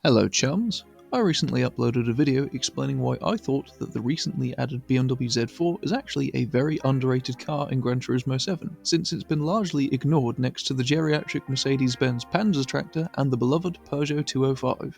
Hello chums! I recently uploaded a video explaining why I thought that the recently added BMW Z4 is actually a very underrated car in Gran Turismo 7, since it's been largely ignored next to the geriatric Mercedes-Benz Panzer tractor and the beloved Peugeot 205.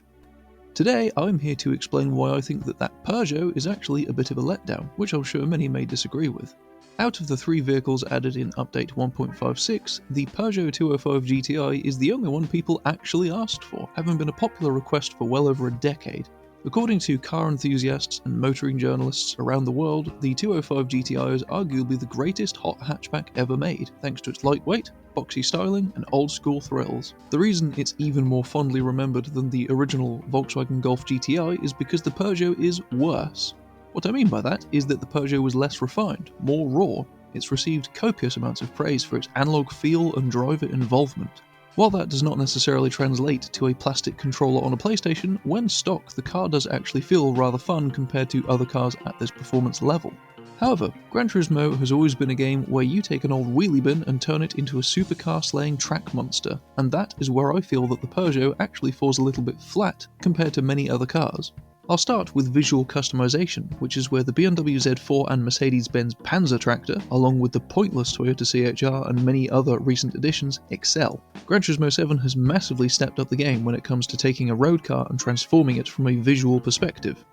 Today I'm here to explain why I think that Peugeot is actually a bit of a letdown, which I'm sure many may disagree with. Out of the three vehicles added in Update 1.56, the Peugeot 205 GTI is the only one people actually asked for, having been a popular request for well over a decade. According to car enthusiasts and motoring journalists around the world, the 205 GTI is arguably the greatest hot hatchback ever made, thanks to its lightweight, boxy styling, and old-school thrills. The reason it's even more fondly remembered than the original Volkswagen Golf GTI is because the Peugeot is worse. What I mean by that is that the Peugeot was less refined, more raw. It's received copious amounts of praise for its analog feel and driver involvement. While that does not necessarily translate to a plastic controller on a PlayStation, when stock the car does actually feel rather fun compared to other cars at this performance level. However, Gran Turismo has always been a game where you take an old wheelie bin and turn it into a supercar-slaying track monster, and that is where I feel that the Peugeot actually falls a little bit flat compared to many other cars. I'll start with visual customization, which is where the BMW Z4 and Mercedes-Benz Panzer tractor, along with the pointless Toyota CHR and many other recent additions, excel. Gran Turismo 7 has massively stepped up the game when it comes to taking a road car and transforming it from a visual perspective.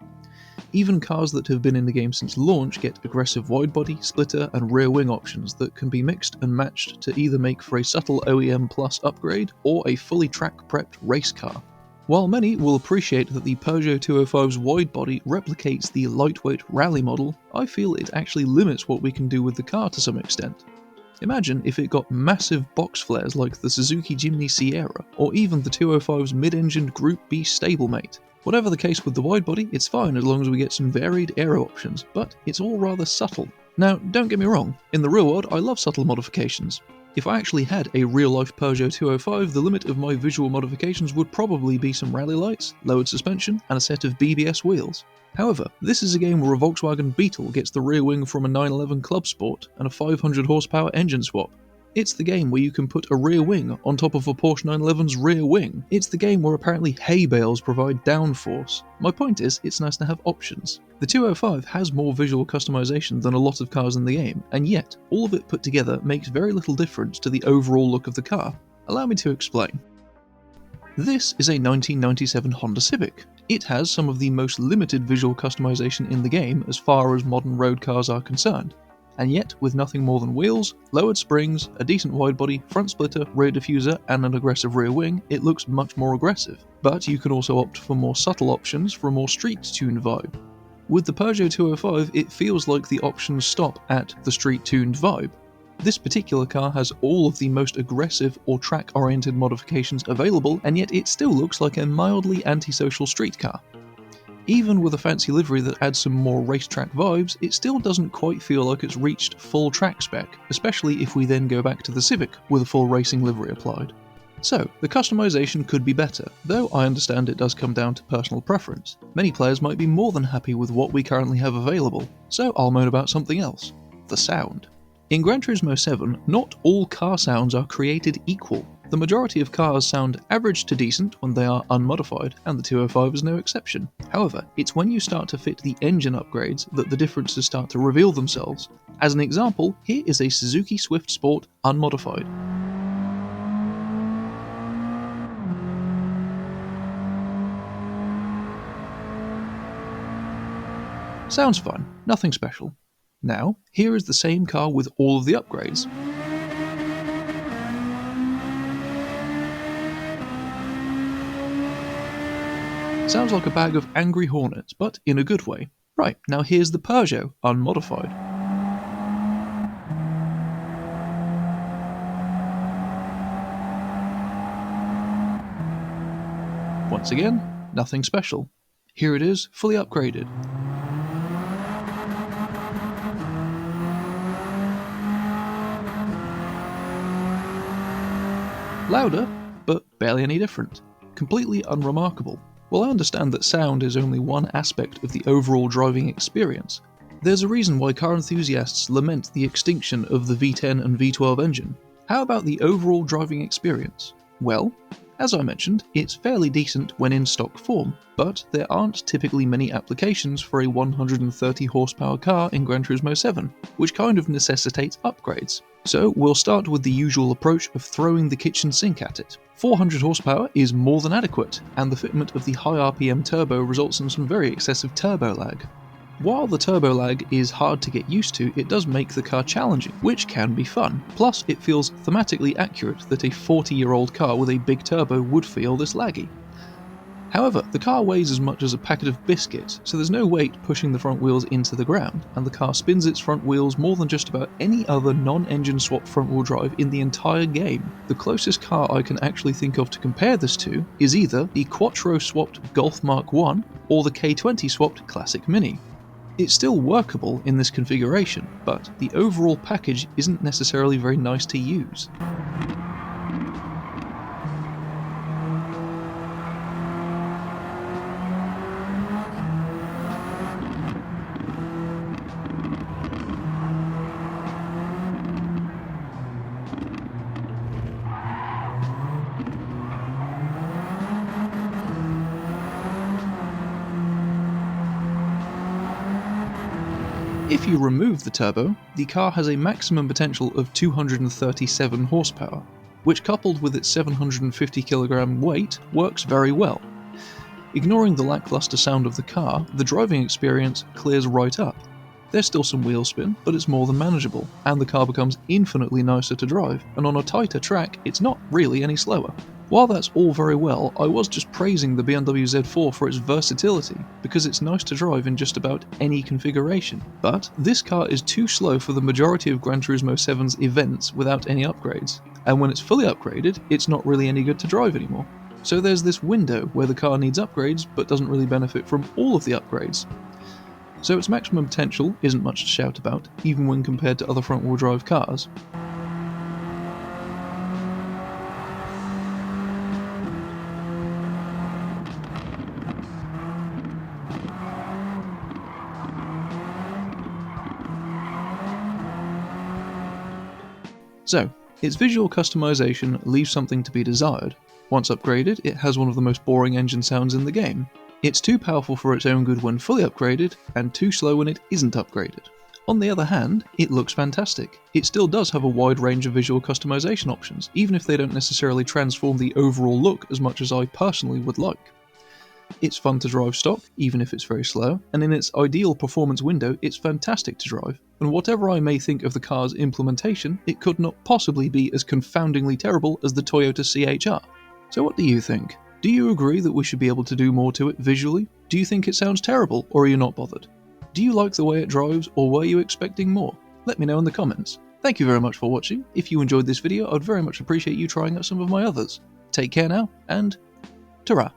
Even cars that have been in the game since launch get aggressive widebody, splitter, and rear wing options that can be mixed and matched to either make for a subtle OEM Plus upgrade or a fully track-prepped race car. While many will appreciate that the Peugeot 205's widebody replicates the lightweight rally model, I feel it actually limits what we can do with the car to some extent. Imagine if it got massive box flares like the Suzuki Jimny Sierra, or even the 205's mid-engined Group B stablemate. Whatever the case with the widebody, it's fine as long as we get some varied aero options, but it's all rather subtle. Now, don't get me wrong, in the real world I love subtle modifications. If I actually had a real-life Peugeot 205, the limit of my visual modifications would probably be some rally lights, lowered suspension, and a set of BBS wheels. However, this is a game where a Volkswagen Beetle gets the rear wing from a 911 Club Sport and a 500 horsepower engine swap. It's the game where you can put a rear wing on top of a Porsche 911's rear wing. It's the game where apparently hay bales provide downforce. My point is, it's nice to have options. The 205 has more visual customization than a lot of cars in the game, and yet, all of it put together makes very little difference to the overall look of the car. Allow me to explain. This is a 1997 Honda Civic. It has some of the most limited visual customization in the game as far as modern road cars are concerned. And yet, with nothing more than wheels, lowered springs, a decent widebody, front splitter, rear diffuser, and an aggressive rear wing, it looks much more aggressive. But you can also opt for more subtle options for a more street-tuned vibe. With the Peugeot 205, it feels like the options stop at the street-tuned vibe. This particular car has all of the most aggressive or track-oriented modifications available, and yet it still looks like a mildly antisocial street car. Even with a fancy livery that adds some more racetrack vibes, it still doesn't quite feel like it's reached full track spec, especially if we then go back to the Civic with a full racing livery applied. So, the customization could be better, though I understand it does come down to personal preference. Many players might be more than happy with what we currently have available, so I'll moan about something else: the sound. In Gran Turismo 7, not all car sounds are created equal. The majority of cars sound average to decent when they are unmodified, and the 205 is no exception. However, it's when you start to fit the engine upgrades that the differences start to reveal themselves. As an example, here is a Suzuki Swift Sport unmodified. Sounds fine, nothing special. Now, here is the same car with all of the upgrades. Sounds like a bag of angry hornets, but in a good way. Right, now here's the Peugeot, unmodified. Once again, nothing special. Here it is, fully upgraded. Louder, but barely any different. Completely unremarkable. While I understand that sound is only one aspect of the overall driving experience, there's a reason why car enthusiasts lament the extinction of the V10 and V12 engine. How about the overall driving experience? Well, As I mentioned, it's fairly decent when in stock form, but there aren't typically many applications for a 130 horsepower car in Gran Turismo 7, which kind of necessitates upgrades. So we'll start with the usual approach of throwing the kitchen sink at it. 400 horsepower is more than adequate, and the fitment of the high RPM turbo results in some very excessive turbo lag. While the turbo lag is hard to get used to, it does make the car challenging, which can be fun. Plus, it feels thematically accurate that a 40-year-old car with a big turbo would feel this laggy. However, the car weighs as much as a packet of biscuits, so there's no weight pushing the front wheels into the ground, and the car spins its front wheels more than just about any other non-engine swapped front-wheel drive in the entire game. The closest car I can actually think of to compare this to is either the Quattro swapped Golf Mark 1 or the K20 swapped Classic Mini. It's still workable in this configuration, but the overall package isn't necessarily very nice to use. If you remove the turbo, the car has a maximum potential of 237 horsepower, which coupled with its 750 kg weight works very well. Ignoring the lackluster sound of the car, the driving experience clears right up. There's still some wheel spin, but it's more than manageable, and the car becomes infinitely nicer to drive, and on a tighter track, it's not really any slower. While that's all very well, I was just praising the BMW Z4 for its versatility, because it's nice to drive in just about any configuration. But this car is too slow for the majority of Gran Turismo 7's events without any upgrades, and when it's fully upgraded, it's not really any good to drive anymore. So there's this window where the car needs upgrades, but doesn't really benefit from all of the upgrades. So its maximum potential isn't much to shout about, even when compared to other front-wheel drive cars. So, its visual customization leaves something to be desired. Once upgraded, it has one of the most boring engine sounds in the game. It's too powerful for its own good when fully upgraded, and too slow when it isn't upgraded. On the other hand, it looks fantastic. It still does have a wide range of visual customization options, even if they don't necessarily transform the overall look as much as I personally would like. It's fun to drive stock, even if it's very slow, and in its ideal performance window, it's fantastic to drive. And whatever I may think of the car's implementation, it could not possibly be as confoundingly terrible as the Toyota CHR. So what do you think? Do you agree that we should be able to do more to it visually? Do you think it sounds terrible, or are you not bothered? Do you like the way it drives, or were you expecting more? Let me know in the comments. Thank you very much for watching. If you enjoyed this video, I'd very much appreciate you trying out some of my others. Take care now, and ta-ra!